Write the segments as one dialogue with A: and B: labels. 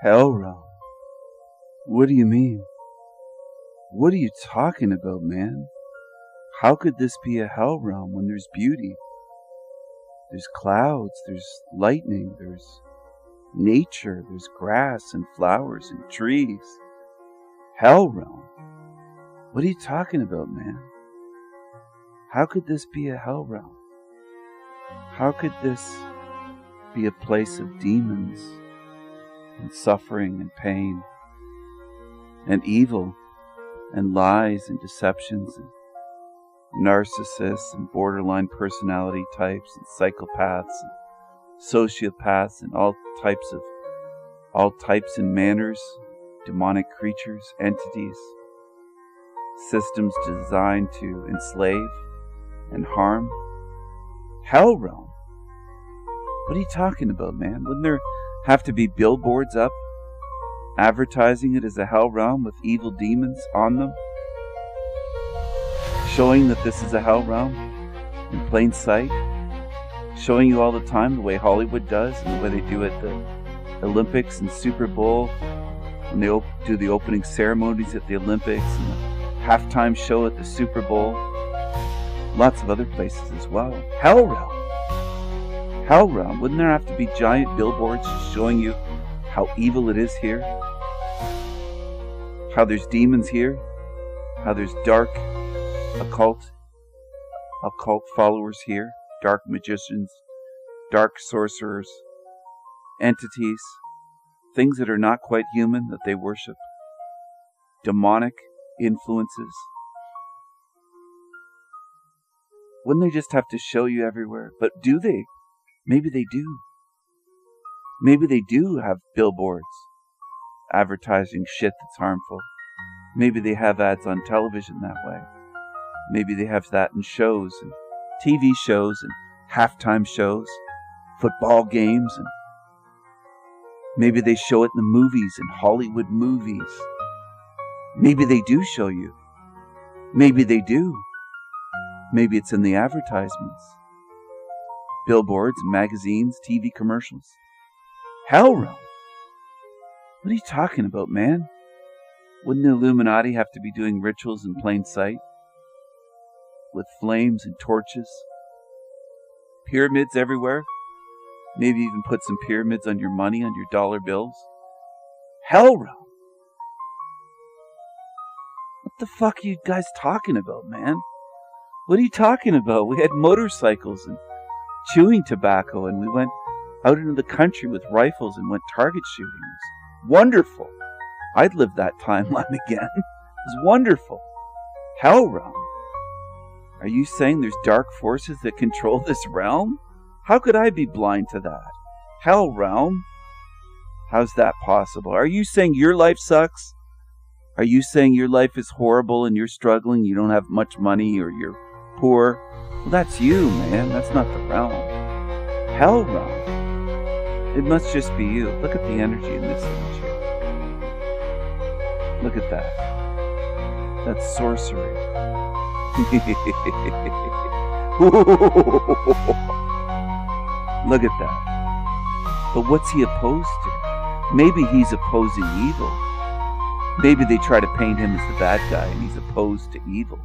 A: Hell realm? What do you mean? What are you talking about, man? How could this be a hell realm when there's beauty? There's clouds, there's lightning, there's nature, there's grass and flowers and trees. Hell realm? What are you talking about, man? How could this be a hell realm? How could this be a place of demons and suffering and pain and evil and lies and deceptions and narcissists and borderline personality types and psychopaths and sociopaths and all types and manners, demonic creatures, entities, systems designed to enslave and harm? Hell realm? What are you talking about, man? Wouldn't there have to be billboards up advertising it as a hell realm with evil demons on them, showing that this is a hell realm in plain sight, showing you all the time the way Hollywood does and the way they do at the Olympics and Super Bowl, when they do the opening ceremonies at the Olympics and the halftime show at the Super Bowl, lots of other places as well. Hell realm? Hell realm? Wouldn't there have to be giant billboards showing you how evil it is here? How there's demons here? How there's dark occult followers here? Dark magicians, dark sorcerers, entities, things that are not quite human that they worship, demonic influences. Wouldn't they just have to show you everywhere? But do they? Maybe they do. Maybe they do have billboards advertising shit that's harmful. Maybe they have ads on television that way. Maybe they have that in shows and TV shows and halftime shows, football games, and maybe they show it in the movies, in Hollywood movies. Maybe they do show you. Maybe they do. Maybe it's in the advertisements. Billboards, magazines, TV commercials. Hell realm? What are you talking about, man? Wouldn't the Illuminati have to be doing rituals in plain sight? With flames and torches? Pyramids everywhere? Maybe even put some pyramids on your money, on your dollar bills? Hell realm? What the fuck are you guys talking about, man? What are you talking about? We had motorcycles and chewing tobacco, and we went out into the country with rifles and went target shooting. It was wonderful. I'd live that timeline again. It was wonderful. Hell realm? Are you saying there's dark forces that control this realm? How could I be blind to that? Hell realm? How's that possible? Are you saying your life sucks? Are you saying your life is horrible and you're struggling, you don't have much money, or you're poor? Well, that's you, man. That's not the realm. Hell realm? It must just be you. Look at the energy in this image here. Look at that. That's sorcery. Look at that. But what's he opposed to? Maybe he's opposing evil. Maybe they try to paint him as the bad guy and he's opposed to evil.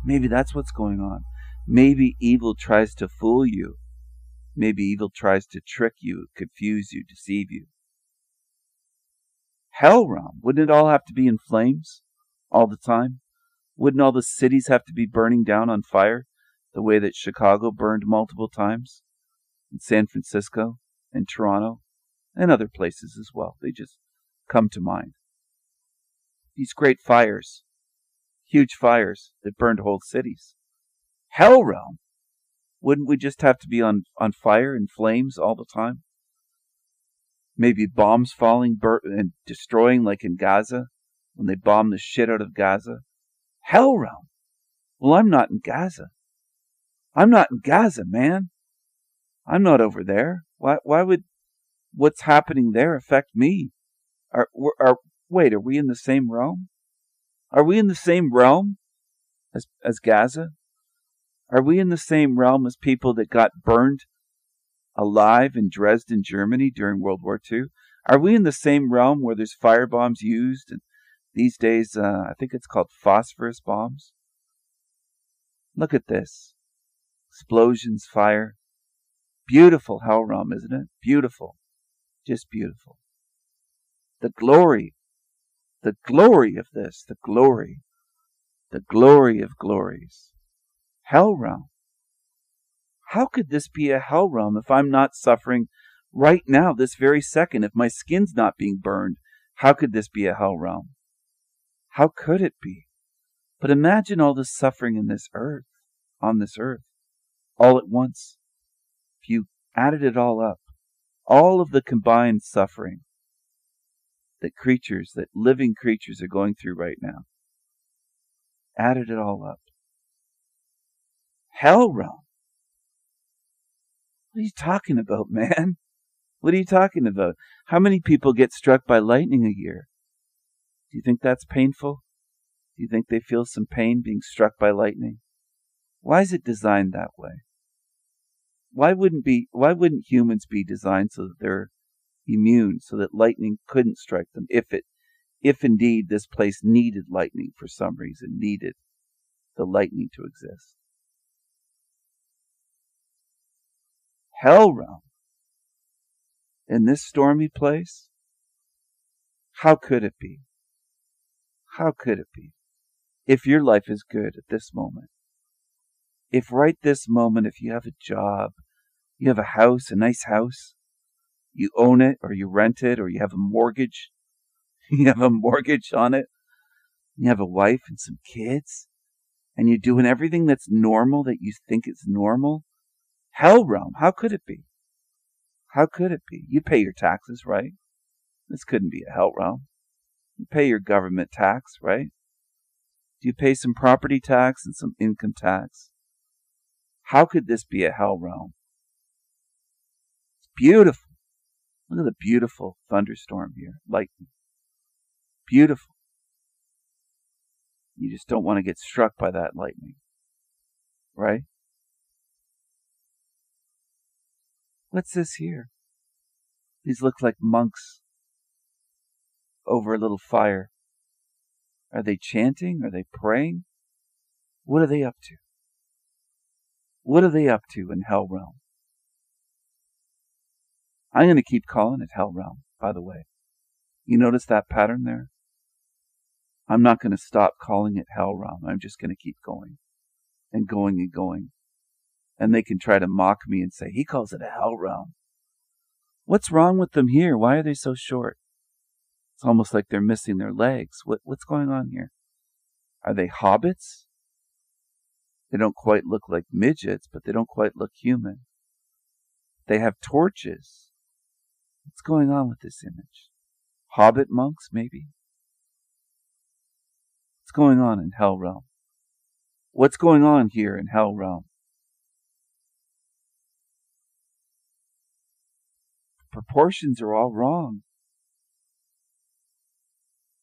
A: Maybe that's what's going on. Maybe evil tries to fool you. Maybe evil tries to trick you, confuse you, deceive you. Hell realm? Wouldn't it all have to be in flames all the time? Wouldn't all the cities have to be burning down on fire the way that Chicago burned multiple times? And San Francisco and Toronto and other places as well. They just come to mind. These great fires, huge fires that burned whole cities. Hell realm? Wouldn't we just have to be on fire and flames all the time? Maybe bombs falling and destroying, like in Gaza, when they bombed the shit out of Gaza. Hell realm? Well, I'm not in Gaza. I'm not in Gaza, man. I'm not over there. Why would what's happening there affect me? Wait, are we in the same realm? Are we in the same realm as Gaza? Are we in the same realm as people that got burned alive in Dresden, Germany during World War II? Are we in the same realm where there's fire bombs used? And these days, I think it's called phosphorus bombs. Look at this. Explosions, fire. Beautiful hell realm, isn't it? Beautiful. Just beautiful. The glory of this, the glory of glories. Hell realm. How could this be a hell realm if I'm not suffering right now, this very second? If my skin's not being burned, how could this be a hell realm? How could it be? But imagine all the suffering in this earth, on this earth, all at once. If you added it all up, all of the combined suffering that living creatures are going through right now, added it all up. Hell realm. What are you talking about, man? What are you talking about? How many people get struck by lightning a year? Do you think that's painful? Do you think they feel some pain being struck by lightning? Why is it designed that way? Why wouldn't humans be designed so that they're immune, so that lightning couldn't strike them, if indeed this place needed lightning for some reason, needed the lightning to exist? Hell realm. In this stormy place? How could it be? How could it be? If your life is good at this moment, if right this moment, if you have a job, you have a house, a nice house, you own it or you rent it or you have a mortgage, you have a mortgage on it, you have a wife and some kids, and you're doing everything that's normal, that you think is normal, hell realm, how could it be? How could it be? You pay your taxes, right? This couldn't be a hell realm. You pay your government tax, right? Do you pay some property tax and some income tax? How could this be a hell realm? It's beautiful. Look at the beautiful thunderstorm here, lightning. Beautiful. You just don't want to get struck by that lightning, right? What's this here? These look like monks over a little fire. Are they chanting? Are they praying? What are they up to? What are they up to in Hell Realm? I'm going to keep calling it Hell Realm, by the way. You notice that pattern there? I'm not going to stop calling it Hell Realm. I'm just going to keep going and going and going. And they can try to mock me and say, he calls it a Hell Realm. What's wrong with them here? Why are they so short? It's almost like they're missing their legs. What's going on here? Are they hobbits? They don't quite look like midgets, but they don't quite look human. They have torches. What's going on with this image? Hobbit monks, maybe? What's going on in Hell Realm? What's going on here in Hell Realm? The proportions are all wrong.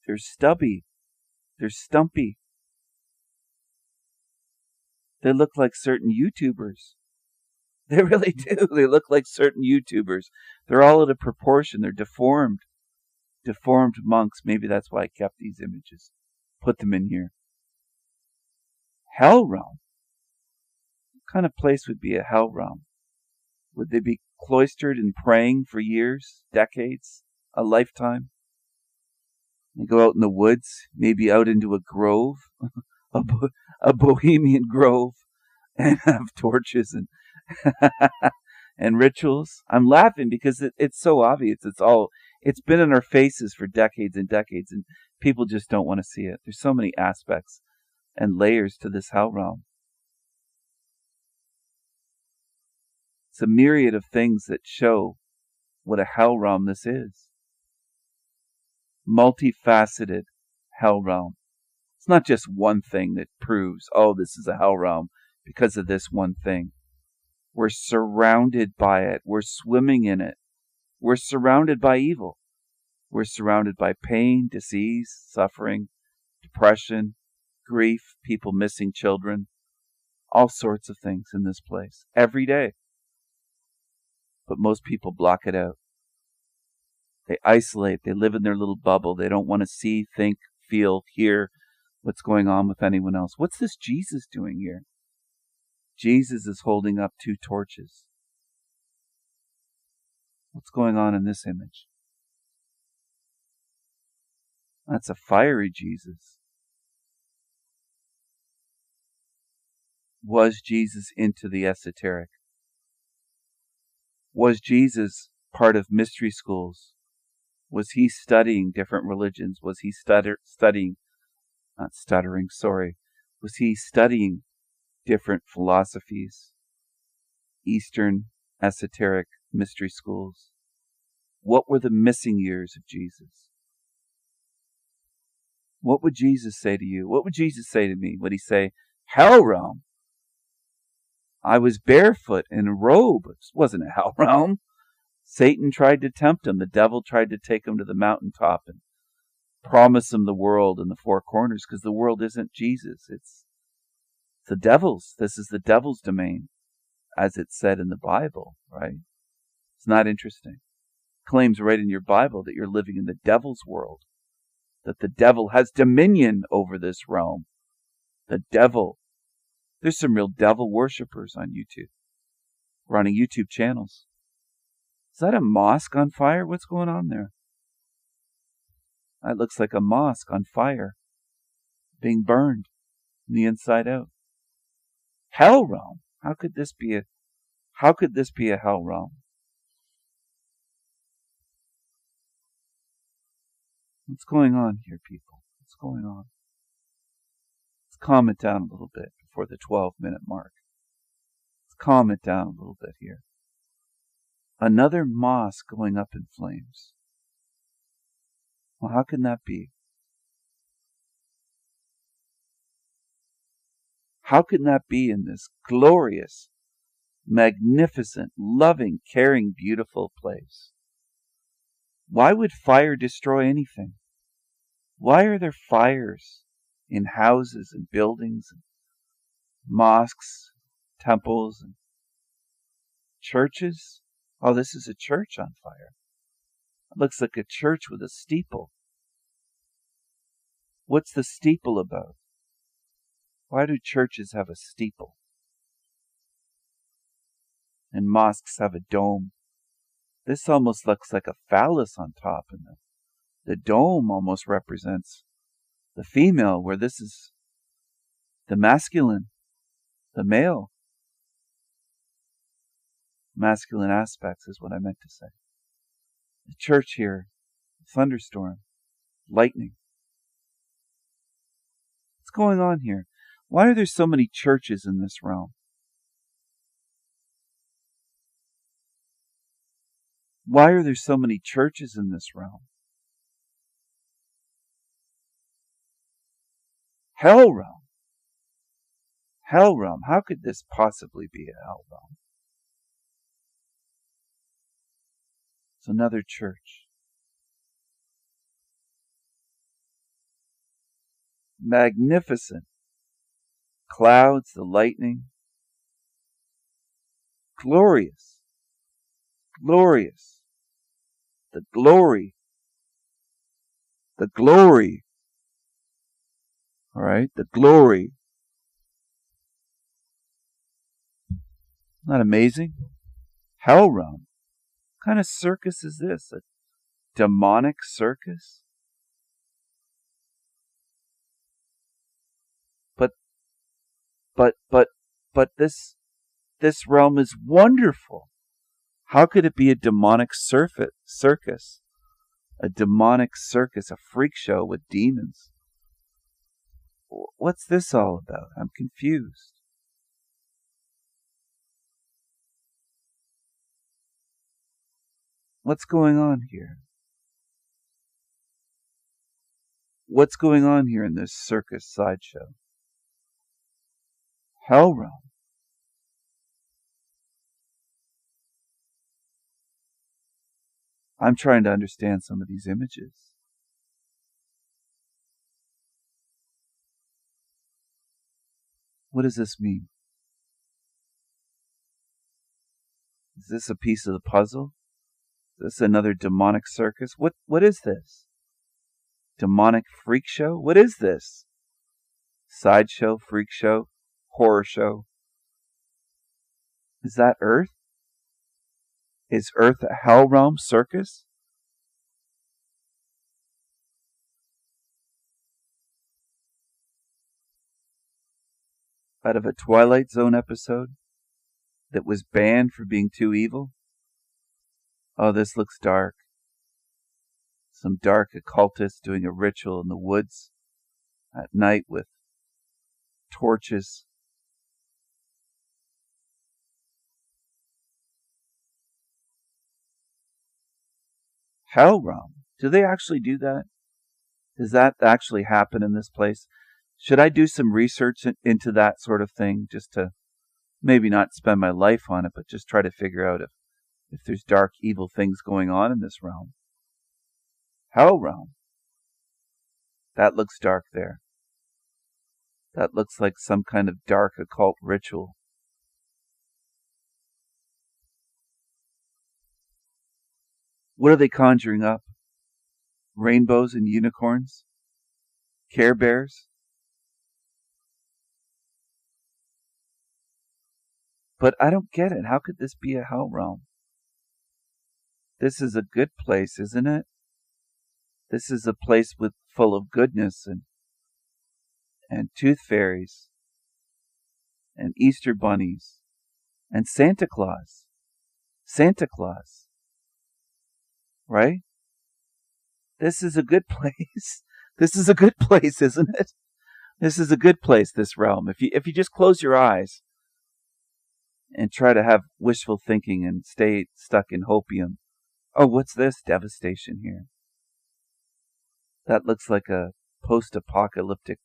A: They're stubby. They're stumpy. They look like certain YouTubers. They really do. They look like certain YouTubers. They're all out of proportion. They're deformed. Deformed monks. Maybe that's why I kept these images. Put them in here. Hell Realm. What kind of place would be a Hell Realm? Would they be cloistered and praying for years, decades, a lifetime? They go out in the woods, maybe out into a grove, a bohemian grove, and have torches and and rituals. I'm laughing because it's so obvious. It's been in our faces for decades and decades, and people just don't want to see it. There's so many aspects and layers to this Hell Realm. It's a myriad of things that show what a Hell Realm this is. Multifaceted Hell Realm. It's not just one thing that proves, oh, this is a Hell Realm because of this one thing. We're surrounded by it. We're swimming in it. We're surrounded by evil. We're surrounded by pain, disease, suffering, depression, grief, people missing children, all sorts of things in this place every day. But most people block it out. They isolate. They live in their little bubble. They don't want to see, think, feel, hear what's going on with anyone else. What's this Jesus doing here? Jesus is holding up 2 torches. What's going on in this image? That's a fiery Jesus. Was Jesus into the esoteric? Was Jesus part of mystery schools? Was he studying different religions? Was he studying different philosophies? Eastern esoteric mystery schools? What were the missing years of Jesus? What would Jesus say to you? What would Jesus say to me? Would he say, hell realm? I was barefoot in a robe. It wasn't a hell realm. Satan tried to tempt him. The devil tried to take him to the mountaintop and promise him the world in the 4 corners, because the world isn't Jesus. It's the devil's. This is the devil's domain, as it's said in the Bible, right? It's not interesting. It claims right in your Bible that you're living in the devil's world, that the devil has dominion over this realm. The devil. There's some real devil worshippers on YouTube, running YouTube channels. Is that a mosque on fire? What's going on there? That looks like a mosque on fire, being burned from the inside out. Hell realm. How could this be a hell realm? What's going on here, people? What's going on? Let's calm it down a little bit before the 12-minute mark. Let's calm it down a little bit here. Another mosque going up in flames. Well, how can that be? How can that be in this glorious, magnificent, loving, caring, beautiful place? Why would fire destroy anything? Why are there fires in houses and buildings and mosques, temples, and churches? Oh, this is a church on fire. It looks like a church with a steeple. What's the steeple about? Why do churches have a steeple? And mosques have a dome. This almost looks like a phallus on top, and the dome almost represents the female, where this is the masculine, the male. Masculine aspects is what I meant to say. The church here, thunderstorm, lightning. What's going on here? Why are there so many churches in this realm? Why are there so many churches in this realm? Hell realm. Hell realm. How could this possibly be a hell realm? It's another church. Magnificent. Clouds, the lightning. Glorious. Glorious. The glory. The glory. All right, the glory. Not amazing? Hell realm. What kind of circus is this? A demonic circus? But this realm is wonderful. How could it be a demonic circus? A demonic circus, a freak show with demons. What's this all about? I'm confused. What's going on here? What's going on here in this circus sideshow? Hell realm. I'm trying to understand some of these images. What does this mean? Is this a piece of the puzzle? This is another demonic circus. What is this? Demonic freak show? What is this? Sideshow, freak show, horror show. Is that Earth? Is Earth a hell realm circus? Out of a Twilight Zone episode that was banned for being too evil? Oh, this looks dark. Some dark occultist doing a ritual in the woods at night with torches. Hell realm. Do they actually do that? Does that actually happen in this place? Should I do some research into that sort of thing, just to maybe not spend my life on it, but just try to figure out if there's dark, evil things going on in this realm? Hell realm. That looks dark there. That looks like some kind of dark occult ritual. What are they conjuring up? Rainbows and unicorns? Care Bears? But I don't get it. How could this be a hell realm? This is a good place, isn't it? This is a place full of goodness and tooth fairies and Easter bunnies and Santa Claus. Santa Claus. Right? This is a good place. This is a good place, isn't it? This is a good place, this realm. If you just close your eyes and try to have wishful thinking and stay stuck in hopium. Oh, what's this devastation here? That looks like a post-apocalyptic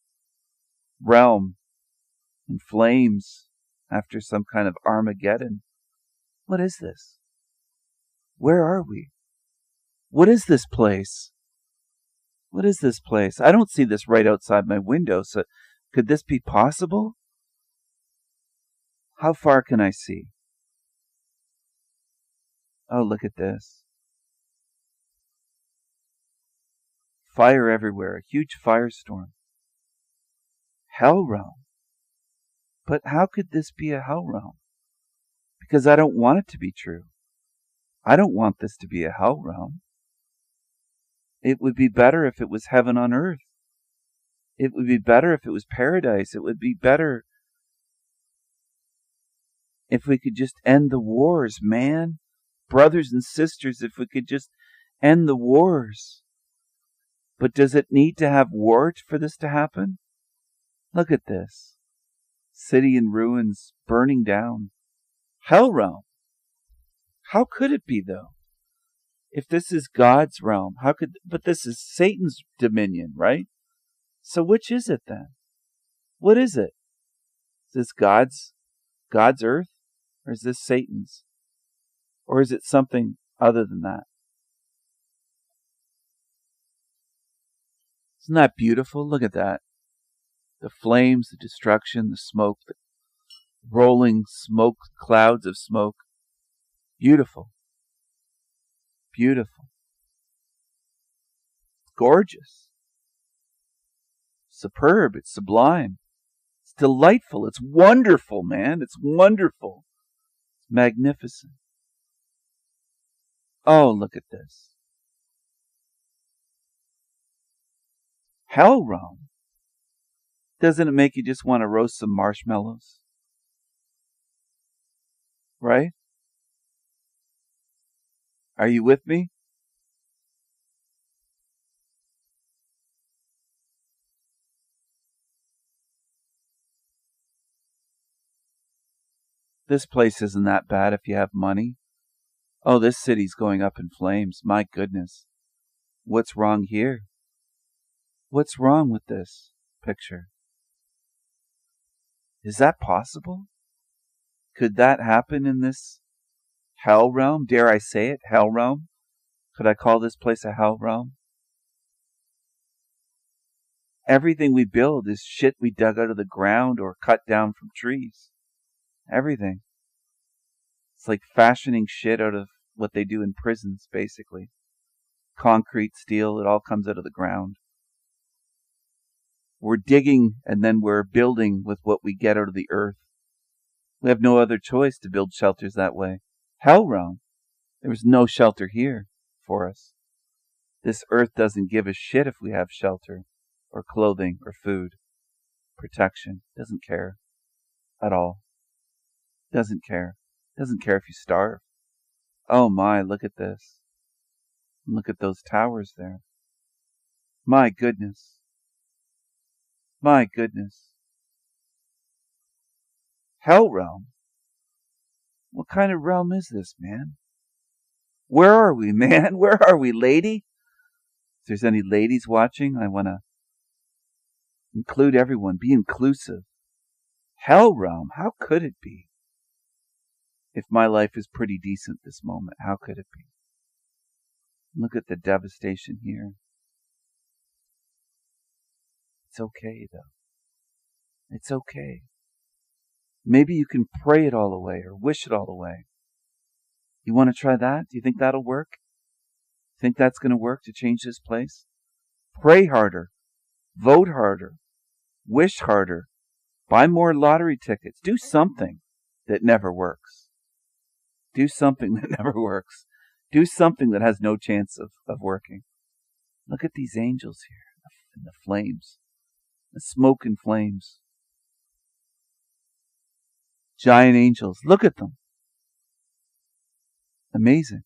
A: realm in flames after some kind of Armageddon. What is this? Where are we? What is this place? What is this place? I don't see this right outside my window, so could this be possible? How far can I see? Oh, look at this. Fire everywhere, a huge firestorm. Hell realm. But how could this be a hell realm? Because I don't want it to be true. I don't want this to be a hell realm. It would be better if it was heaven on earth. It would be better if it was paradise. It would be better if we could just end the wars, man. Brothers and sisters, if we could just end the wars. But does it need to have war for this to happen? Look at this. City in ruins, burning down. Hell realm. How could it be, though? If this is God's realm, but this is Satan's dominion, right? So which is it then? What is it? Is this God's earth? Or is this Satan's? Or is it something other than that? Isn't that beautiful? Look at that. The flames, the destruction, the smoke, the rolling smoke, clouds of smoke. Beautiful. Beautiful. Gorgeous. Superb. It's sublime. It's delightful. It's wonderful, man. It's wonderful. It's magnificent. Oh, look at this. Hell realm. Doesn't it make you just want to roast some marshmallows? Right? Are you with me? This place isn't that bad if you have money. Oh, this city's going up in flames. My goodness. What's wrong here? What's wrong with this picture? Is that possible? Could that happen in this hell realm? Dare I say it? Hell realm? Could I call this place a hell realm? Everything we build is shit we dug out of the ground or cut down from trees. Everything. It's like fashioning shit out of what they do in prisons, basically. Concrete, steel, it all comes out of the ground. We're digging and then we're building with what we get out of the earth. We have no other choice to build shelters that way. Hell realm. There was no shelter here for us. This earth doesn't give a shit if we have shelter or clothing or food. Protection. Doesn't care at all. Doesn't care. Doesn't care if you starve. Oh my, look at this. Look at those towers there. My goodness. My goodness. Hell realm? What kind of realm is this, man? Where are we, man? Where are we, lady? If there's any ladies watching, I want to include everyone. Be inclusive. Hell realm? How could it be? If my life is pretty decent this moment, how could it be? Look at the devastation here. It's okay, though. It's okay. Maybe you can pray it all away or wish it all away. You want to try that? Do you think that'll work? Think that's going to work to change this place? Pray harder. Vote harder. Wish harder. Buy more lottery tickets. Do something that never works. Do something that never works. Do something that has no chance of working. Look at these angels here in the flames. The smoke and flames. Giant angels. Look at them. Amazing.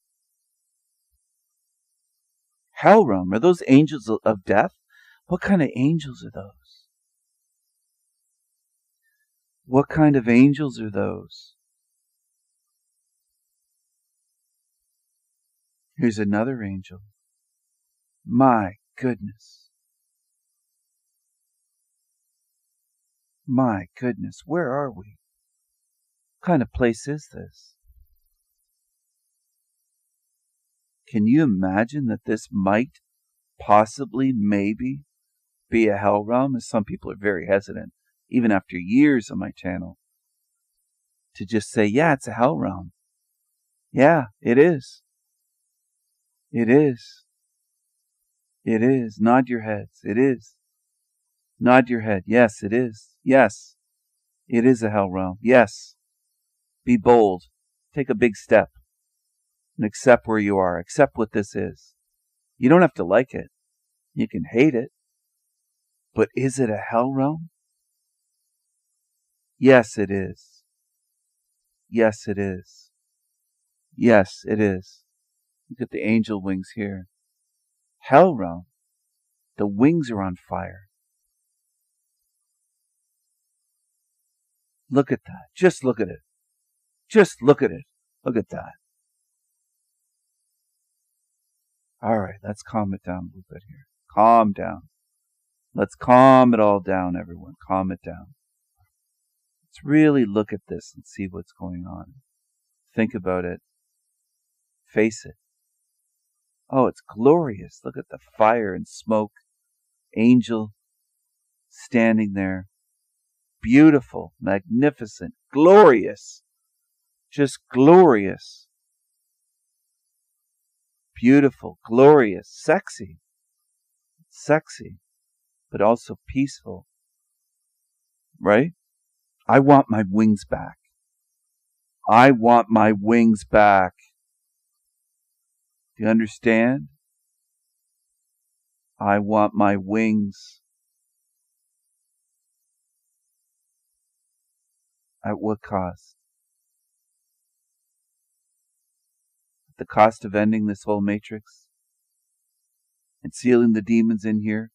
A: Hell realm. Are those angels of death? What kind of angels are those? What kind of angels are those? Here's another angel. My goodness. My goodness. Where are we? What kind of place is this? Can you imagine that this might possibly, maybe, be a hell realm? As some people are very hesitant, even after years on my channel, to just say, yeah, it's a hell realm. Yeah, it is. It is. It is. Nod your heads. It is. Nod your head. Yes, it is. Yes, it is a hell realm. Yes. Be bold. Take a big step. And accept where you are. Accept what this is. You don't have to like it. You can hate it. But is it a hell realm? Yes, it is. Yes, it is. Yes, it is. Look at the angel wings here. Hell realm. The wings are on fire. Look at that. Just look at it. Just look at it. Look at that. All right, let's calm it down a little bit here. Calm down. Let's calm it all down, everyone. Calm it down. Let's really look at this and see what's going on. Think about it. Face it. Oh, it's glorious. Look at the fire and smoke. Angel standing there. Beautiful, magnificent, glorious. Just glorious. Beautiful, glorious, sexy. Sexy, but also peaceful. Right? I want my wings back. I want my wings back. Do you understand? I want my wings. At what cost? At the cost of ending this whole matrix? And sealing the demons in here?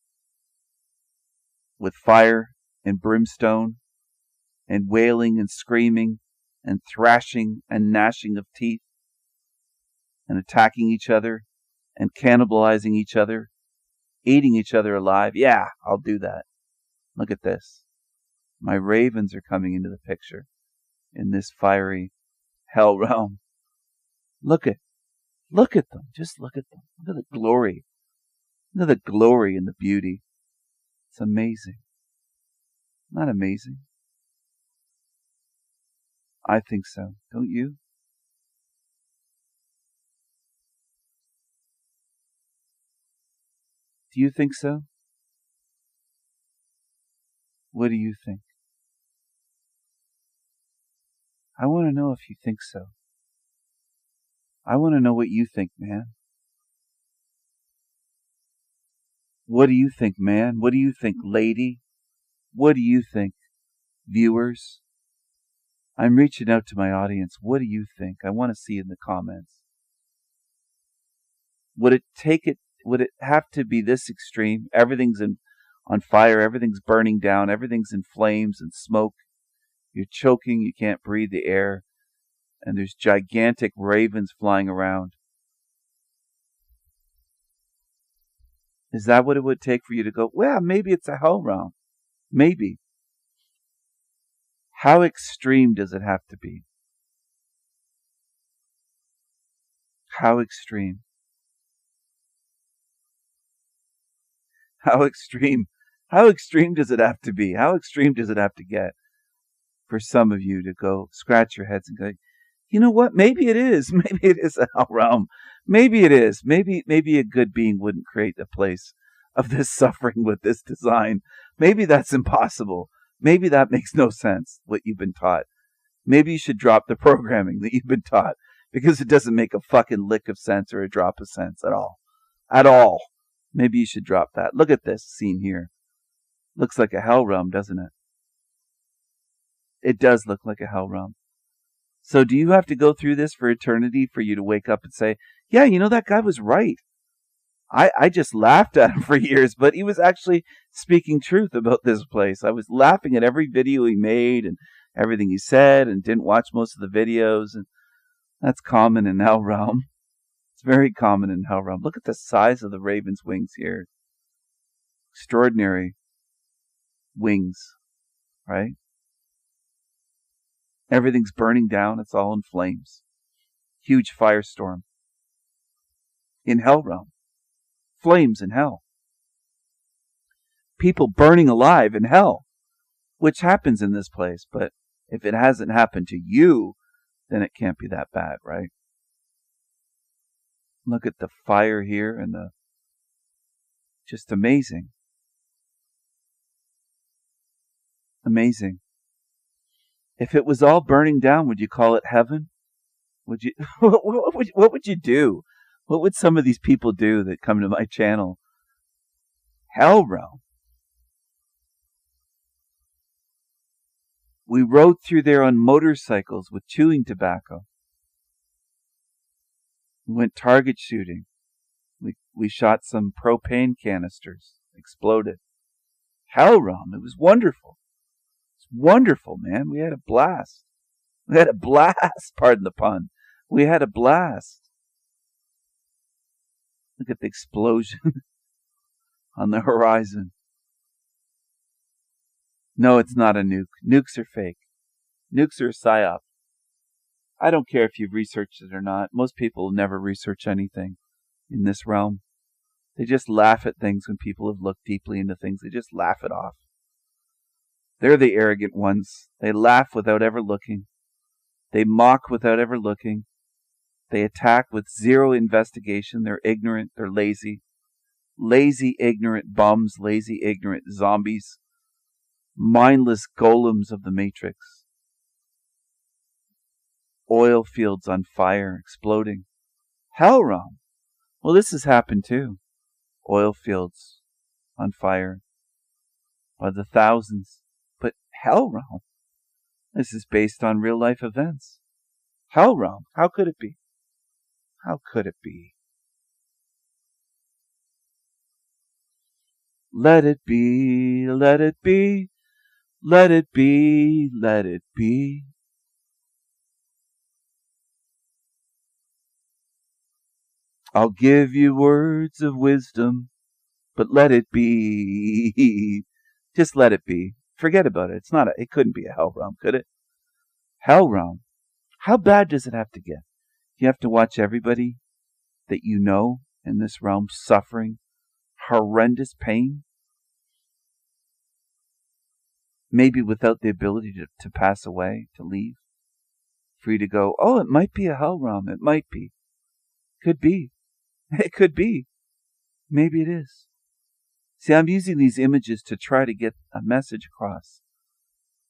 A: With fire and brimstone? And wailing and screaming? And thrashing and gnashing of teeth? And attacking each other? And cannibalizing each other? Eating each other alive? Yeah, I'll do that. Look at this. My ravens are coming into the picture in this fiery hell realm. Look at them. Just look at them. Look at the glory. Look at the glory and the beauty. It's amazing. Not amazing? I think so. Don't you? Do you think so? What do you think? I want to know if you think so. I want to know what you think, man. What do you think, man? What do you think, lady? What do you think, viewers? I'm reaching out to my audience. What do you think? I want to see in the comments. Would it have to be this extreme? Everything's on fire, everything's burning down, everything's in flames and smoke. You're choking, you can't breathe the air, and there's gigantic ravens flying around. Is that what it would take for you to go, well, maybe it's a hell realm? Maybe. How extreme does it have to be? How extreme? How extreme? How extreme does it have to be? How extreme does it have to get for some of you to go scratch your heads and go, you know what? Maybe it is. Maybe it is a hell realm. Maybe it is. Maybe a good being wouldn't create a place of this suffering with this design. Maybe that's impossible. Maybe that makes no sense, what you've been taught. Maybe you should drop the programming that you've been taught, because it doesn't make a fucking lick of sense or a drop of sense at all. At all. Maybe you should drop that. Look at this scene here. Looks like a hell realm, doesn't it? It does look like a hell realm. So do you have to go through this for eternity for you to wake up and say, yeah, you know, that guy was right. I just laughed at him for years, but he was actually speaking truth about this place. I was laughing at every video he made and everything he said, and didn't watch most of the videos. And that's common in Hell Realm. It's very common in Hell Realm. Look at the size of the raven's wings here. Extraordinary wings, right? Everything's burning down. It's all in flames. Huge firestorm in Hell Realm. Flames in hell. People burning alive in hell, which happens in this place. But if it hasn't happened to you, then it can't be that bad, right? Look at the fire here and just amazing. Amazing. If it was all burning down, would you call it heaven? Would you? What would you do? What would some of these people do that come to my channel? Hell realm. We rode through there on motorcycles with chewing tobacco. We went target shooting. We shot some propane canisters. Exploded. Hell realm. It was wonderful. It's wonderful, man. We had a blast. We had a blast. Pardon the pun. We had a blast. Look at the explosion on the horizon. No, it's not a nuke. Nukes are fake. Nukes are a psyop. I don't care if you've researched it or not. Most people never research anything in this realm. They just laugh at things when people have looked deeply into things. They just laugh it off. They're the arrogant ones. They laugh without ever looking. They mock without ever looking. They attack with zero investigation. They're ignorant. They're lazy. Lazy, ignorant bums. Lazy, ignorant zombies. Mindless golems of the Matrix. Oil fields on fire, exploding. Hell realm. Well, this has happened too. Oil fields on fire by the thousands. But hell realm. This is based on real life events. Hell realm. How could it be? How could it be? Let it be, let it be, let it be, let it be. I'll give you words of wisdom, but let it be. Just let it be. Forget about it. It couldn't be a hell realm, could it? Hell realm. How bad does it have to get? You have to watch everybody that you know in this realm suffering horrendous pain, maybe without the ability to pass away, to leave, for you to go, oh, it might be a hell realm. It might be. Could be. It could be. Maybe it is. See, I'm using these images to try to get a message across.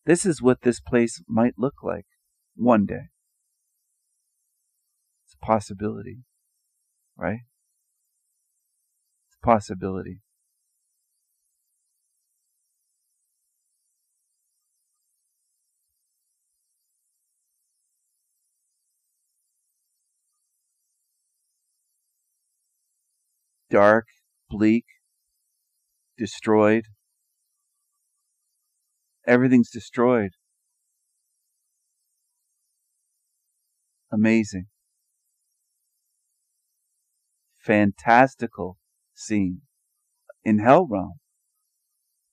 A: This is what this place might look like one day. It's a possibility, right? It's a possibility. Dark, bleak, destroyed. Everything's destroyed. Amazing. Fantastical scene. In Hell Realm.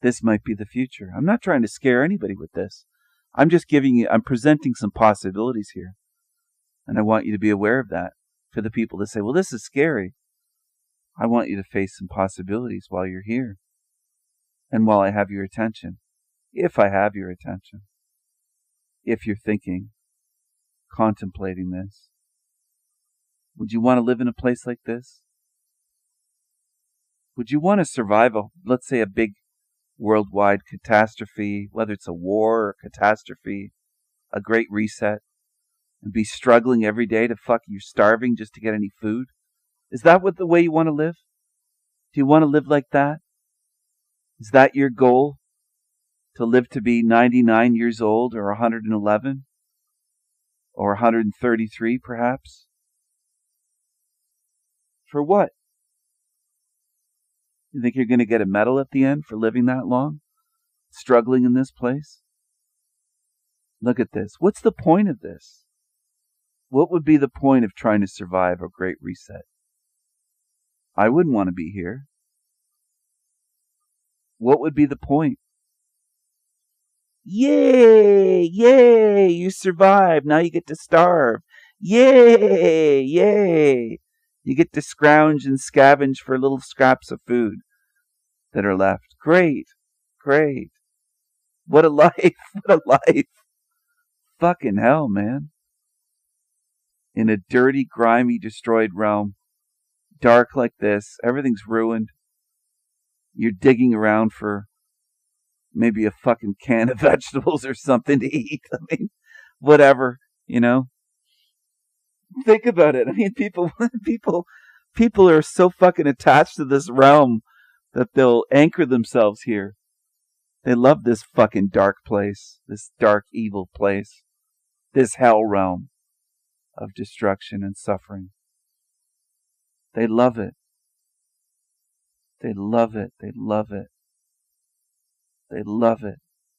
A: This might be the future. I'm not trying to scare anybody with this. I'm just I'm presenting some possibilities here. And I want you to be aware of that. For the people that say, well, this is scary. I want you to face some possibilities while you're here. And while I have your attention. If I have your attention. If you're thinking, contemplating this. Would you want to live in a place like this? Would you want to survive let's say a big worldwide catastrophe, whether it's a war or catastrophe, a great reset, and be struggling every day to you're starving just to get any food? Is that the way you want to live? Do you want to live like that? Is that your goal? To live to be 99 years old or 111? Or 133 perhaps? For what? You think you're going to get a medal at the end for living that long? Struggling in this place? Look at this. What's the point of this? What would be the point of trying to survive a great reset? I wouldn't want to be here. What would be the point? Yay! Yay! You survived. Now you get to starve. Yay! Yay! You get to scrounge and scavenge for little scraps of food that are left. Great. Great. What a life. What a life. Fucking hell, man. In a dirty, grimy, destroyed realm. Dark like this. Everything's ruined. You're digging around for maybe a fucking can of vegetables or something to eat. I mean, whatever, you know. Think about it. I mean, people are so fucking attached to this realm that they'll anchor themselves here. They love this fucking dark place, this dark, evil place, this hell realm of destruction and suffering. They love it. They love it. They love it. They love it.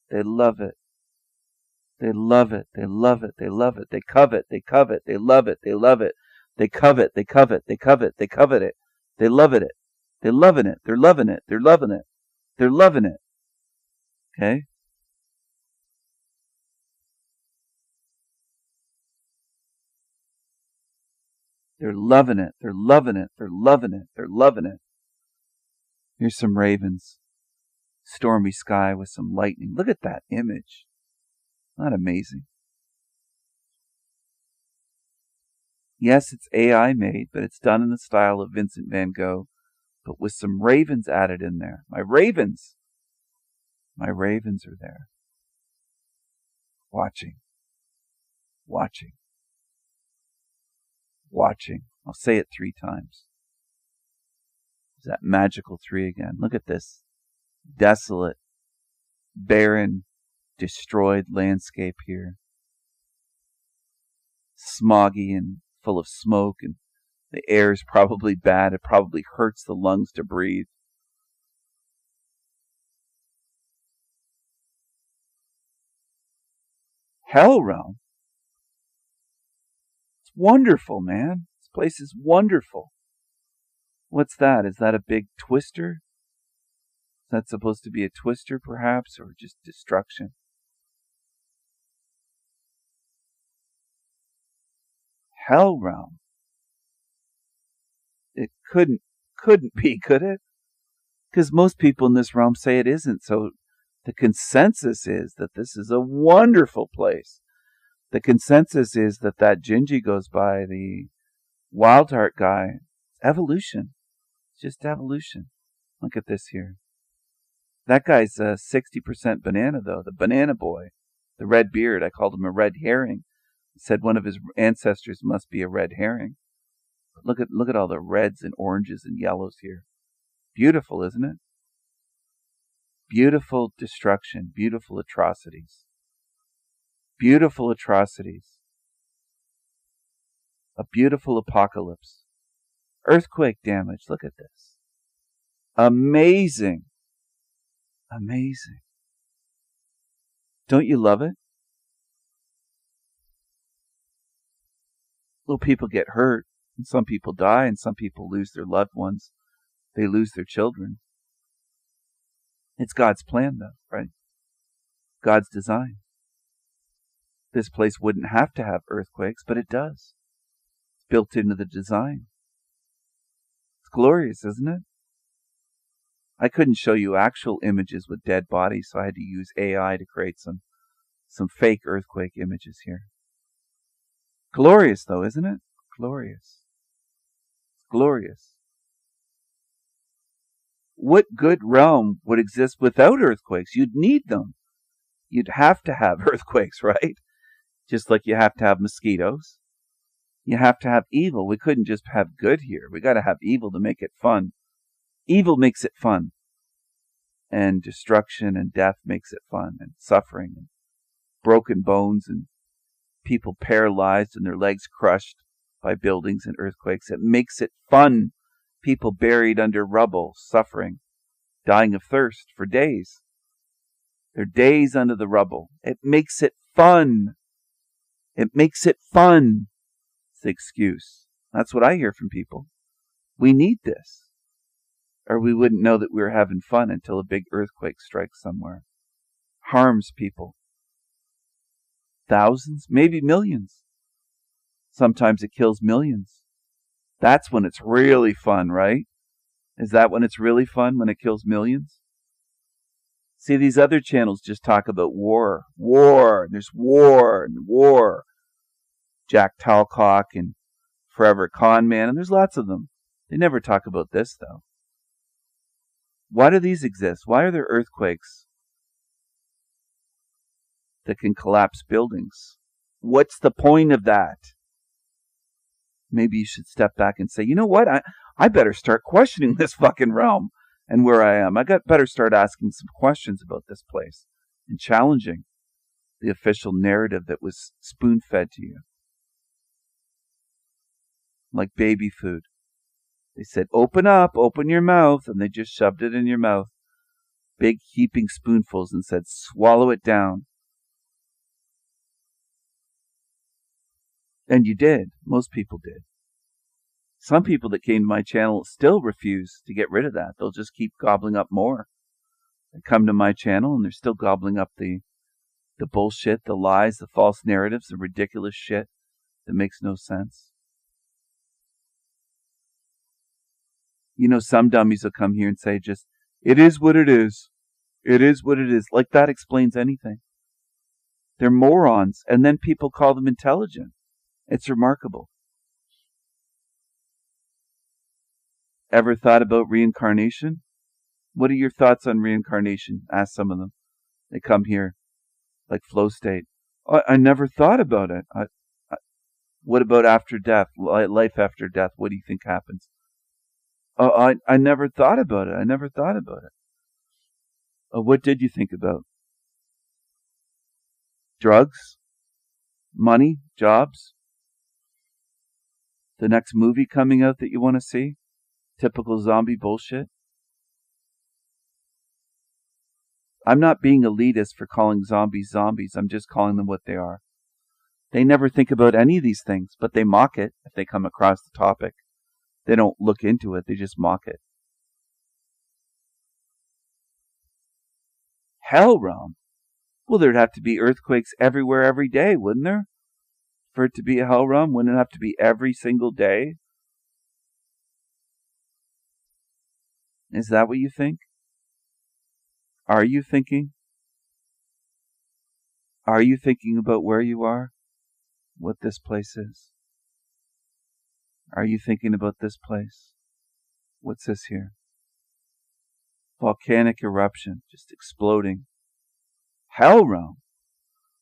A: They love it. They love it. They love it. They love it. They covet. They covet. They love it. They love it. They covet. They covet. They covet. They covet it. They love it. They're loving it. They're loving it. They're loving it. They're loving it. Okay? They're loving it. They're loving it. They're loving it. They're loving it. Here's some ravens. Stormy sky with some lightning. Look at that image. Not amazing. Yes, it's AI made, but it's done in the style of Vincent van Gogh, but with some ravens added in there. My ravens are there. Watching. Watching. Watching. I'll say it 3 times. There's that magical 3 again. Look at this. Desolate, barren, destroyed landscape here. Smoggy and full of smoke, and the air is probably bad. It probably hurts the lungs to breathe. Hell realm. It's wonderful, man. This place is wonderful. What's that? Is that a big twister? Is that supposed to be a twister, perhaps, or just destruction? Hell realm. It couldn't be, could it? Because most people in this realm say it isn't. So the consensus is that this is a wonderful place. The consensus is that Gingy goes by, the Wild Heart guy. Evolution. It's just evolution. Look at this here. That guy's 60% banana, though. The banana boy. The red beard. I called him a red herring. He said one of his ancestors must be a red herring. Look at all the reds and oranges and yellows here. Beautiful, isn't it? Beautiful destruction. Beautiful atrocities. Beautiful atrocities. A beautiful apocalypse. Earthquake damage. Look at this. Amazing. Amazing. Don't you love it? Little people get hurt, and some people die, and some people lose their loved ones. They lose their children. It's God's plan, though, right? God's design. This place wouldn't have to have earthquakes, but it does. It's built into the design. It's glorious, isn't it? I couldn't show you actual images with dead bodies, so I had to use AI to create some fake earthquake images here. Glorious, though, isn't it? Glorious. It's glorious. What good realm would exist without earthquakes? You'd need them. You'd have to have earthquakes, right? Just like you have to have mosquitoes. You have to have evil. We couldn't just have good here. We got to have evil to make it fun. Evil makes it fun. And destruction and death makes it fun. And suffering and broken bones and people paralyzed and their legs crushed by buildings and earthquakes. It makes it fun. People buried under rubble, suffering, dying of thirst for days. They're days under the rubble. It makes it fun. It makes it fun. It's the excuse. That's what I hear from people. We need this. Or we wouldn't know that we were having fun until a big earthquake strikes somewhere. Harms people. Thousands, maybe millions. Sometimes it kills millions. That's when it's really fun, right? Is that when it's really fun, when it kills millions? See, these other channels just talk about war. War. There's war and war. Jack Talcock and Forever Con Man, and there's lots of them. They never talk about this, though. Why do these exist? Why are there earthquakes that can collapse buildings? What's the point of that? Maybe you should step back and say, you know what? I better start questioning this fucking realm and where I am. Better start asking some questions about this place and challenging the official narrative that was spoon-fed to you. Like baby food. They said, open up, open your mouth, and they just shoved it in your mouth. Big heaping spoonfuls and said, swallow it down. And you did. Most people did. Some people that came to my channel still refuse to get rid of that. They'll just keep gobbling up more. They come to my channel and they're still gobbling up the bullshit, the lies, the false narratives, the ridiculous shit that makes no sense. You know, some dummies will come here and say just, it is what it is. It is what it is. Like that explains anything. They're morons, and then people call them intelligent. It's remarkable. Ever thought about reincarnation? What are your thoughts on reincarnation? Ask some of them. They come here, like flow state. I never thought about it. What about after death? Life after death? What do you think happens? I never thought about it. I never thought about it. What did you think about? Drugs? Money? Jobs? The next movie coming out that you want to see? Typical zombie bullshit? I'm not being elitist for calling zombies zombies. I'm just calling them what they are. They never think about any of these things, but they mock it if they come across the topic. They don't look into it. They just mock it. Hell realm? Well, there'd have to be earthquakes everywhere every day, wouldn't there? For it to be a hell realm, wouldn't it have to be every single day? Is that what you think? Are you thinking? Are you thinking about where you are? What this place is? Are you thinking about this place? What's this here? Volcanic eruption, just exploding. Hell realm.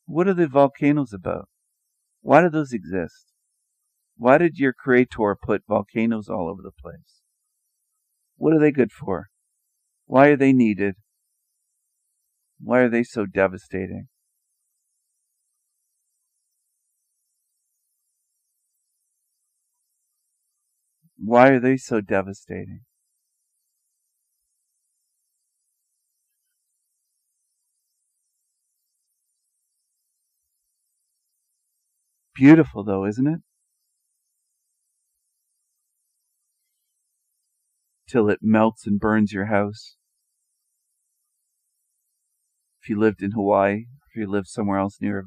A: What are the volcanoes about? Why do those exist? Why did your creator put volcanoes all over the place? What are they good for? Why are they needed? Why are they so devastating? Why are they so devastating? Beautiful though, isn't it? Till it melts and burns your house. If you lived in Hawaii, if you lived somewhere else near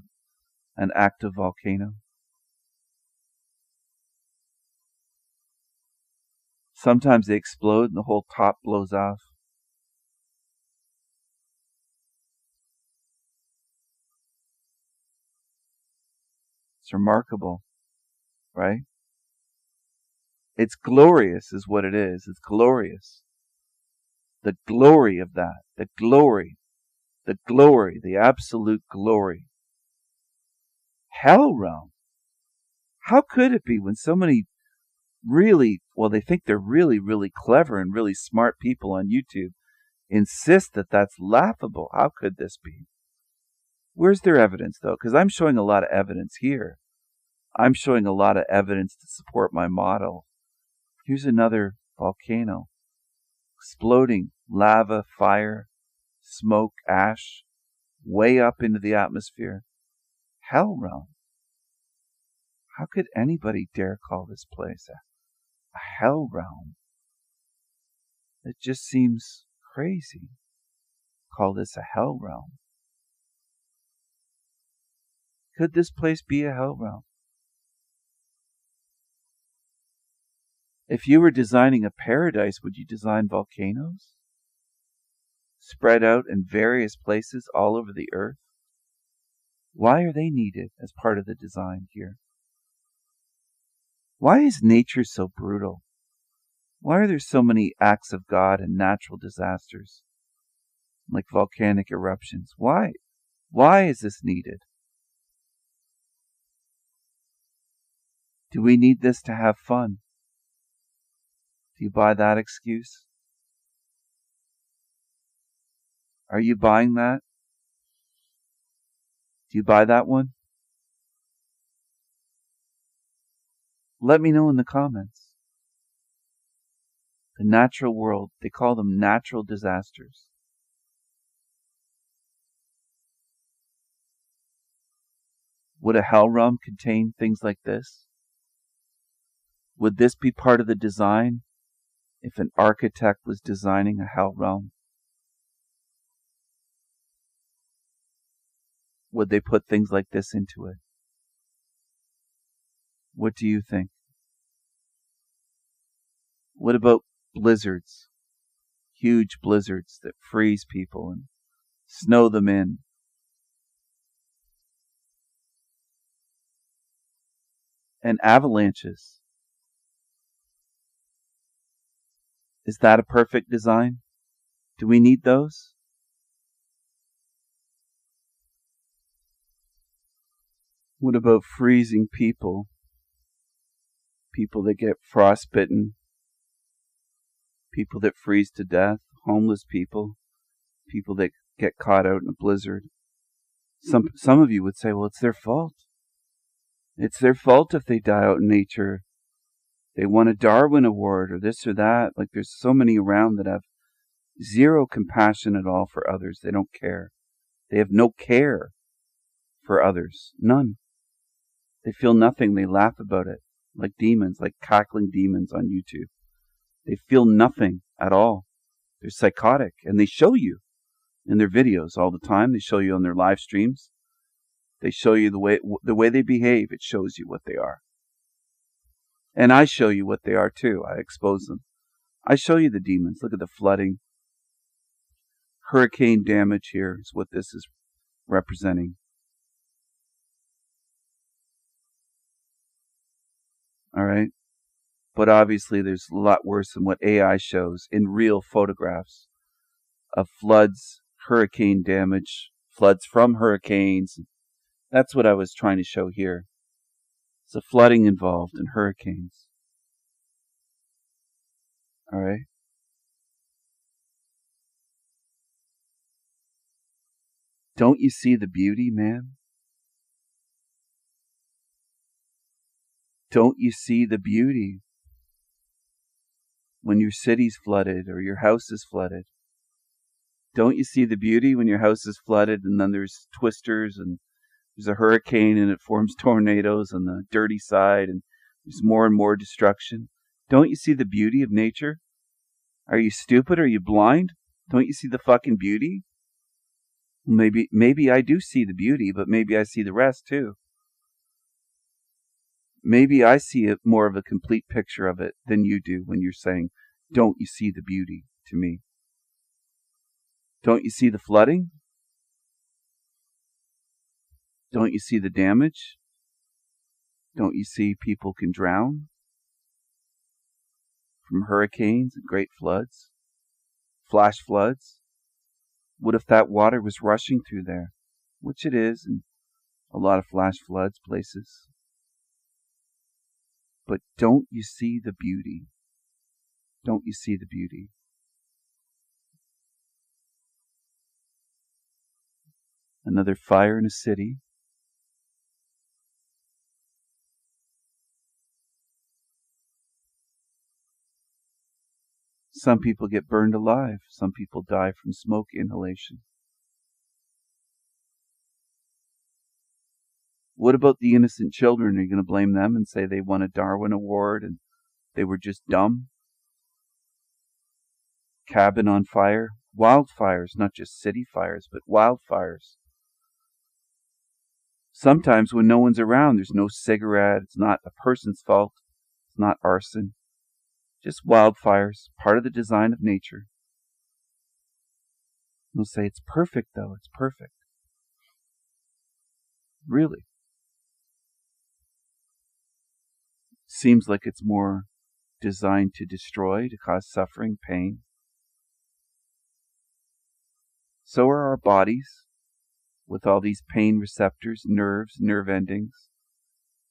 A: an active volcano. Sometimes they explode and the whole top blows off. It's remarkable, right? It's glorious is what it is. It's glorious. The glory of that. The glory. The glory. The absolute glory. Hell realm. How could it be when so many really, well, they think they're really, really clever and really smart people on YouTube insist that that's laughable? How could this be? Where's their evidence, though? Because I'm showing a lot of evidence here. I'm showing a lot of evidence to support my model. Here's another volcano. Exploding lava, fire, smoke, ash, way up into the atmosphere. Hell realm. How could anybody dare call this place a hell realm? It just seems crazy. Call this a hell realm. Could this place be a hell realm? If you were designing a paradise, would you design volcanoes? Spread out in various places all over the earth? Why are they needed as part of the design here? Why is nature so brutal? Why are there so many acts of God and natural disasters, like volcanic eruptions? Why? Why is this needed? Do we need this to have fun? Do you buy that excuse? Are you buying that? Do you buy that one? Let me know in the comments. The natural world, they call them natural disasters. Would a hell realm contain things like this? Would this be part of the design if an architect was designing a hell realm? Would they put things like this into it? What do you think? What about blizzards? Huge blizzards that freeze people and snow them in. And avalanches. Is that a perfect design? Do we need those? What about freezing people? People that get frostbitten, people that freeze to death, homeless people, people that get caught out in a blizzard. Some of you would say, well, it's their fault. It's their fault if they die out in nature. They won a Darwin Award or this or that. Like there's so many around that have zero compassion at all for others. They don't care. They have no care for others. None. They feel nothing. They laugh about it. Like demons, like cackling demons on YouTube. They feel nothing at all. They're psychotic, and they show you in their videos all the time. They show you on their live streams. They show you the way they behave. It shows you what they are. And I show you what they are too. I expose them. I show you the demons. Look at the flooding. Hurricane damage here is what this is representing. All right. But obviously there's a lot worse than what AI shows in real photographs. of floods, hurricane damage, floods from hurricanes. That's what I was trying to show here. There's a flooding involved in hurricanes. All right. Don't you see the beauty, man? Don't you see the beauty when your city's flooded or your house is flooded? Don't you see the beauty when your house is flooded and then there's twisters and there's a hurricane and it forms tornadoes on the dirty side and there's more and more destruction? Don't you see the beauty of nature? Are you stupid? Are you blind? Don't you see the fucking beauty? Maybe I do see the beauty, but maybe I see the rest too. Maybe I see more of a complete picture of it than you do when you're saying, don't you see the beauty to me? Don't you see the flooding? Don't you see the damage? Don't you see people can drown from hurricanes and great floods, flash floods? What if that water was rushing through there? Which it is in a lot of flash floods places. But don't you see the beauty? Don't you see the beauty? Another fire in a city. Some people get burned alive. Some people die from smoke inhalation. What about the innocent children? Are you going to blame them and say they won a Darwin Award and they were just dumb? Cabin on fire. Wildfires, not just city fires, but wildfires. Sometimes when no one's around, there's no cigarette. It's not a person's fault. It's not arson. Just wildfires, part of the design of nature. They'll say it's perfect, though. It's perfect. Really? Seems like it's more designed to destroy, to cause suffering, pain. So are our bodies, with all these pain receptors, nerves, nerve endings,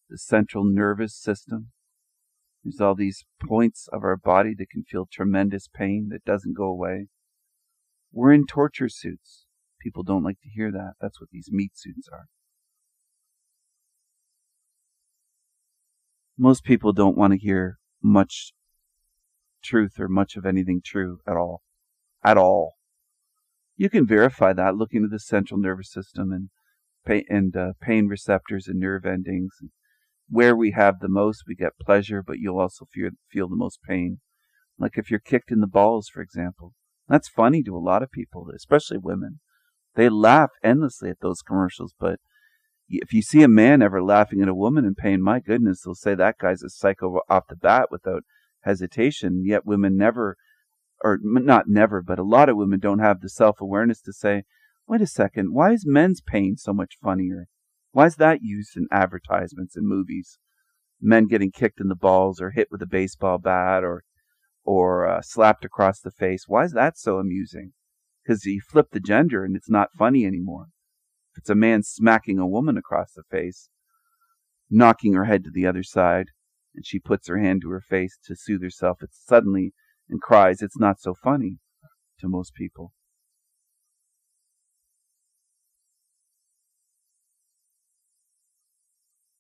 A: the central nervous system. There's all these points of our body that can feel tremendous pain that doesn't go away. We're in torture suits. People don't like to hear that. That's what these meat suits are. Most people don't want to hear much truth or much of anything true at all. At all. You can verify that looking at the central nervous system and pain receptors and nerve endings. Where we have the most, we get pleasure, but you'll also feel the most pain. Like if you're kicked in the balls, for example. That's funny to a lot of people, especially women. They laugh endlessly at those commercials, but if you see a man ever laughing at a woman in pain, my goodness, they'll say that guy's a psycho off the bat without hesitation. Yet women never, or not never, but a lot of women don't have the self-awareness to say, wait a second, why is men's pain so much funnier? Why is that used in advertisements and movies? Men getting kicked in the balls or hit with a baseball bat or slapped across the face. Why is that so amusing? Because you flip the gender and it's not funny anymore. If it's a man smacking a woman across the face, knocking her head to the other side, and she puts her hand to her face to soothe herself, it's suddenly and cries, it's not so funny to most people.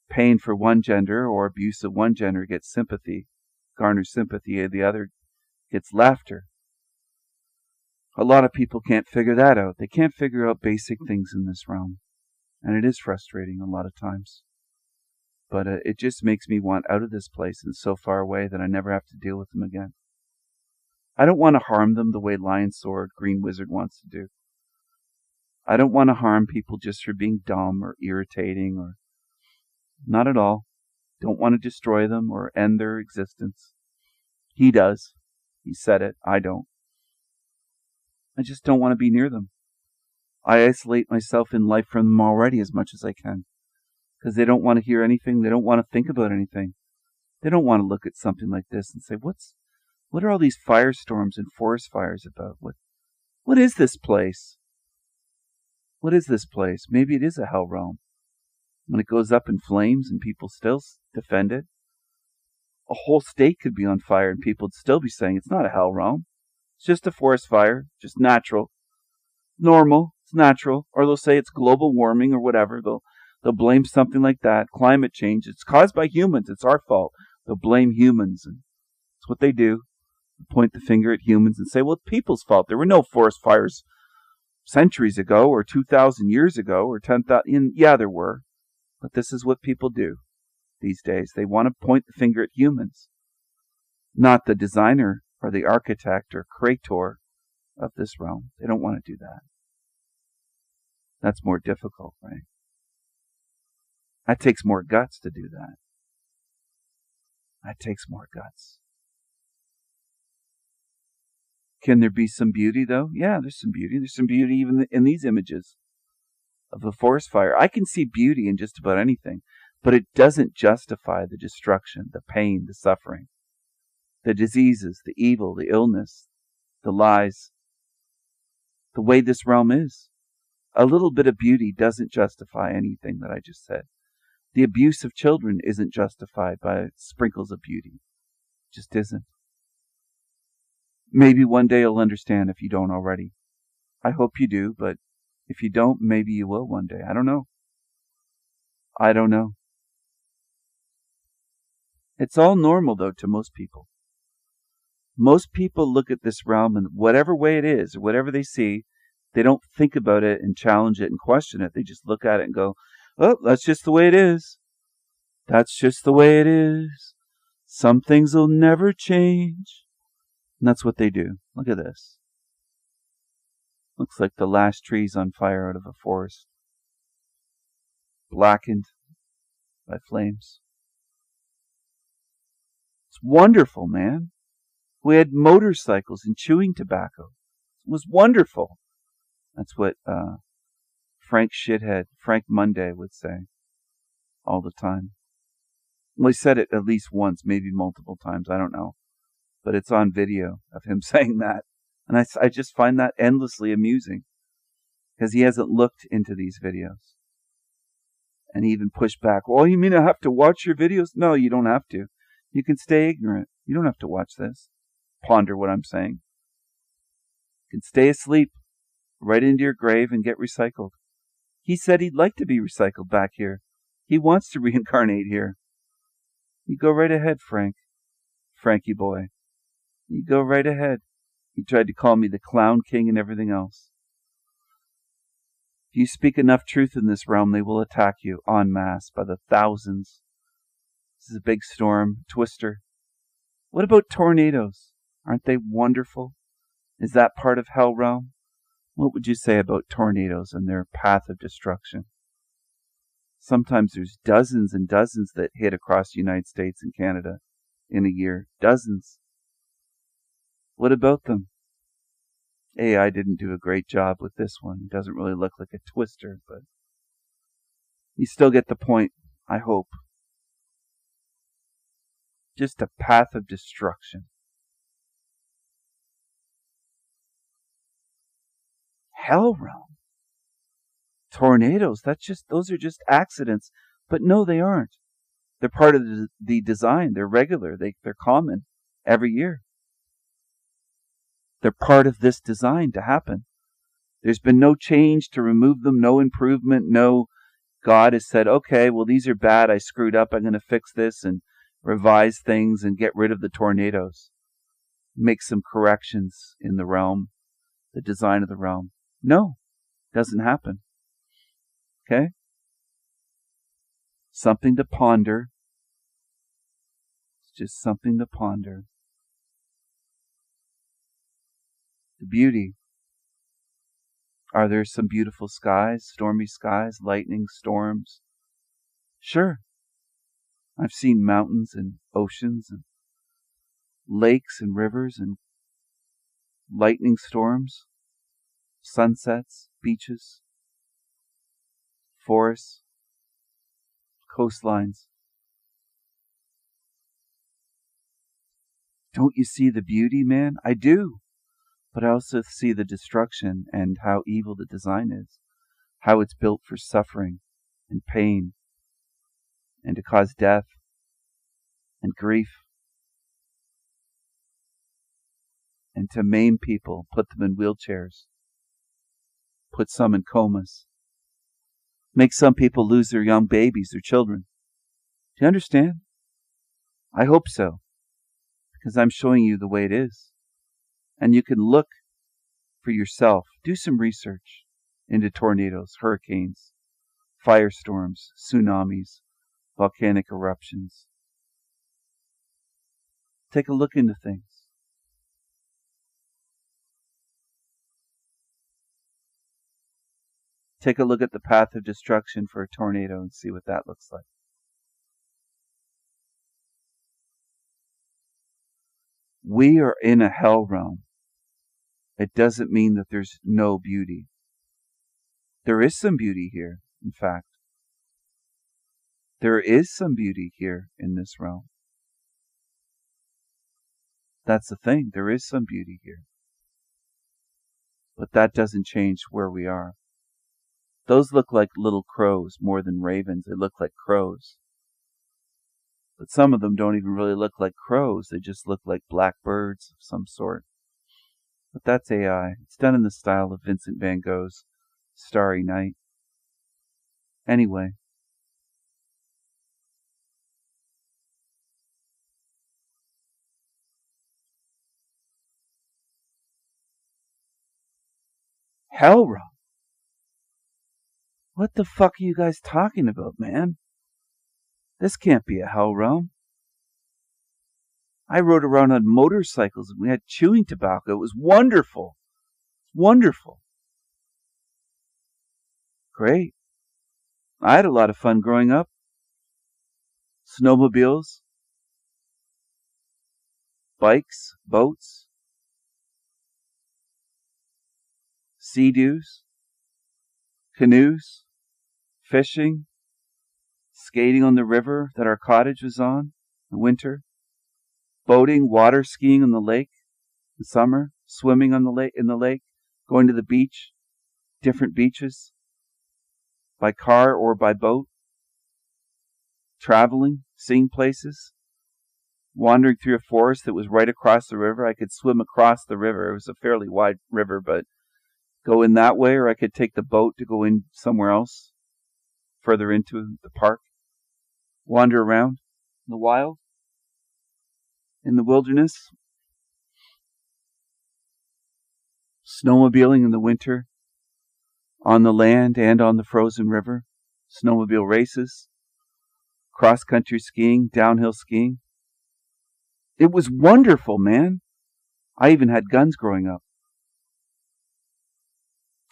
A: Pain for one gender or abuse of one gender gets sympathy, garners sympathy, and the other gets laughter. A lot of people can't figure that out. They can't figure out basic things in this realm. And it is frustrating a lot of times. But it just makes me want out of this place and so far away that I never have to deal with them again. I don't want to harm them the way Lion Sword, Green Wizard wants to do. I don't want to harm people just for being dumb or irritating or not at all. Don't want to destroy them or end their existence. He does. He said it. I don't. I just don't want to be near them. I isolate myself in life from them already as much as I can. Because they don't want to hear anything. They don't want to think about anything. They don't want to look at something like this and say, what are all these firestorms and forest fires about? What is this place? What is this place? Maybe it is a hell realm. When it goes up in flames and people still defend it. A whole state could be on fire and people would still be saying it's not a hell realm. It's just a forest fire, just natural. Normal, it's natural. Or they'll say it's global warming or whatever. They'll blame something like that. Climate change. It's caused by humans. It's our fault. They'll blame humans. And that's what they do. They point the finger at humans and say, well, it's people's fault. There were no forest fires centuries ago or 2,000 years ago or 10,000. Yeah, there were. But this is what people do these days. They want to point the finger at humans, not the designer or the architect or creator of this realm. They don't want to do that. That's more difficult, right? That takes more guts to do that. That takes more guts. Can there be some beauty, though? Yeah, there's some beauty. There's some beauty even in these images of the forest fire. I can see beauty in just about anything, but it doesn't justify the destruction, the pain, the suffering, the diseases, the evil, the illness, the lies, the way this realm is. A little bit of beauty doesn't justify anything that I just said. The abuse of children isn't justified by sprinkles of beauty. It just isn't. Maybe one day you'll understand if you don't already. I hope you do, but if you don't, maybe you will one day. I don't know. I don't know. It's all normal, though, to most people. Most people look at this realm in whatever way it is, or whatever they see. They don't think about it and challenge it and question it. They just look at it and go, oh, that's just the way it is. That's just the way it is. Some things will never change. And that's what they do. Look at this. Looks like the last trees on fire out of a forest. Blackened by flames. It's wonderful, man. We had motorcycles and chewing tobacco. It was wonderful. That's what Frank Monday would say all the time. Well, he said it at least once, maybe multiple times. I don't know. But it's on video of him saying that. And I just find that endlessly amusing because he hasn't looked into these videos. And he even pushed back. Well, you mean I have to watch your videos? No, you don't have to. You can stay ignorant. You don't have to watch this. Ponder what I'm saying. You can stay asleep right into your grave and get recycled. He said he'd like to be recycled back here. He wants to reincarnate here. You go right ahead, Frankie boy. You go right ahead. He tried to call me the clown king and everything else. If you speak enough truth in this realm, they will attack you en masse by the thousands. This is a big storm, twister. What about tornadoes? Aren't they wonderful? Is that part of hell realm? What would you say about tornadoes and their path of destruction? Sometimes there's dozens and dozens that hit across the United States and Canada in a year. Dozens. What about them? AI didn't do a great job with this one. It doesn't really look like a twister, but you still get the point, I hope. Just a path of destruction. Hell realm. Tornadoes, those are just accidents. But no, they aren't. They're part of the design. They're regular. They're common every year. They're part of this design to happen. There's been no change to remove them, no improvement, no God has said, okay, well, these are bad. I screwed up. I'm going to fix this and revise things and get rid of the tornadoes. Make some corrections in the realm, the design of the realm. No, doesn't happen. Okay? Something to ponder. It's just something to ponder. The beauty. Are there some beautiful skies, stormy skies, lightning, storms? Sure. I've seen mountains and oceans and lakes and rivers and lightning storms, sunsets, beaches, forests, coastlines. Don't you see the beauty, man? I do. But I also see the destruction and how evil the design is. How it's built for suffering and pain and to cause death and grief and to maim people, put them in wheelchairs, put some in comas, make some people lose their young babies, their children. Do you understand? I hope so, because I'm showing you the way it is. And you can look for yourself. Do some research into tornadoes, hurricanes, firestorms, tsunamis, volcanic eruptions. Take a look into things. Take a look at the path of destruction for a tornado and see what that looks like. We are in a hell realm. It doesn't mean that there's no beauty. There is some beauty here, in fact. There is some beauty here in this realm. That's the thing. There is some beauty here. But that doesn't change where we are. Those look like little crows more than ravens. They look like crows. But some of them don't even really look like crows. They just look like black birds of some sort. But that's AI. It's done in the style of Vincent van Gogh's Starry Night. Anyway. Hell realm? What the fuck are you guys talking about, man? This can't be a hell realm. I rode around on motorcycles and we had chewing tobacco. It was wonderful. Wonderful. Great. I had a lot of fun growing up. Snowmobiles, bikes, boats, sea-doos, canoes, fishing, skating on the river that our cottage was on in winter, boating, water skiing on the lake in summer, swimming on the lake, going to the beach, different beaches, by car or by boat, traveling, seeing places, wandering through a forest that was right across the river. I could swim across the river. It was a fairly wide river, but go in that way, or I could take the boat to go in somewhere else, further into the park, wander around in the wild, in the wilderness, snowmobiling in the winter, on the land and on the frozen river, snowmobile races, cross-country skiing, downhill skiing. It was wonderful, man. I even had guns growing up.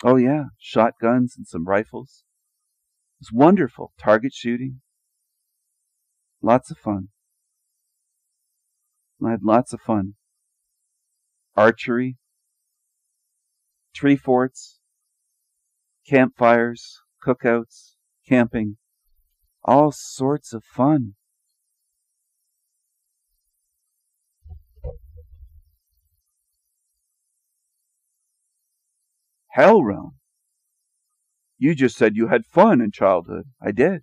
A: Oh yeah, shotguns and some rifles. It was wonderful. Target shooting. Lots of fun. I had lots of fun. Archery. Tree forts. Campfires. Cookouts. Camping. All sorts of fun. Hell realm. You just said you had fun in childhood. I did.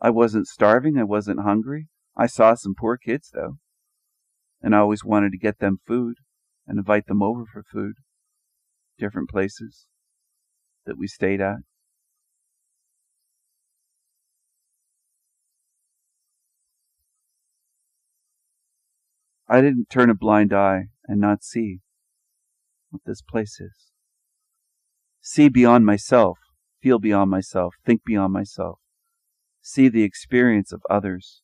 A: I wasn't starving. I wasn't hungry. I saw some poor kids, though. And I always wanted to get them food and invite them over for food. Different places that we stayed at. I didn't turn a blind eye and not see what this place is. See beyond myself, feel beyond myself, think beyond myself. See the experience of others.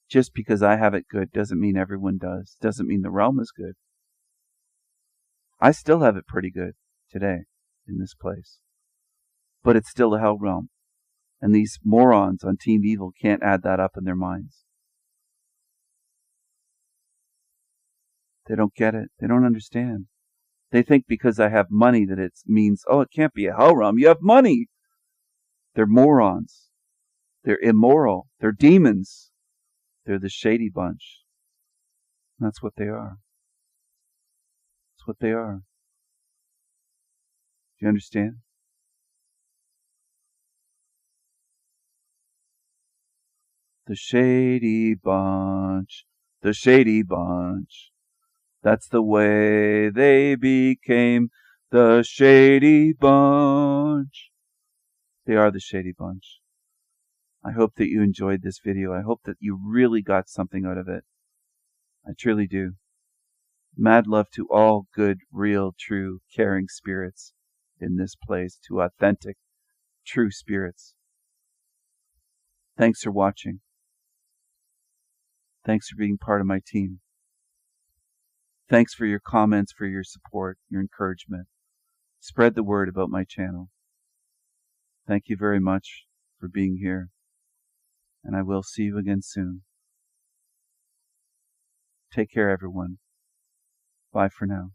A: Just because I have it good doesn't mean everyone does. Doesn't mean the realm is good. I still have it pretty good today in this place. But it's still a hell realm. And these morons on Team Evil can't add that up in their minds. They don't get it. They don't understand. They think because I have money that it means, oh, it can't be a hell realm. You have money. They're morons. They're immoral. They're demons. They're the shady bunch. That's what they are. That's what they are. Do you understand? The Shady Bunch. The Shady Bunch. That's the way they became the Shady Bunch. They are the Shady Bunch. I hope that you enjoyed this video. I hope that you really got something out of it. I truly do. Mad love to all good, real, true, caring spirits in this place, to authentic, true spirits. Thanks for watching. Thanks for being part of my team. Thanks for your comments, for your support, your encouragement. Spread the word about my channel. Thank you very much for being here, and I will see you again soon. Take care, everyone. Bye for now.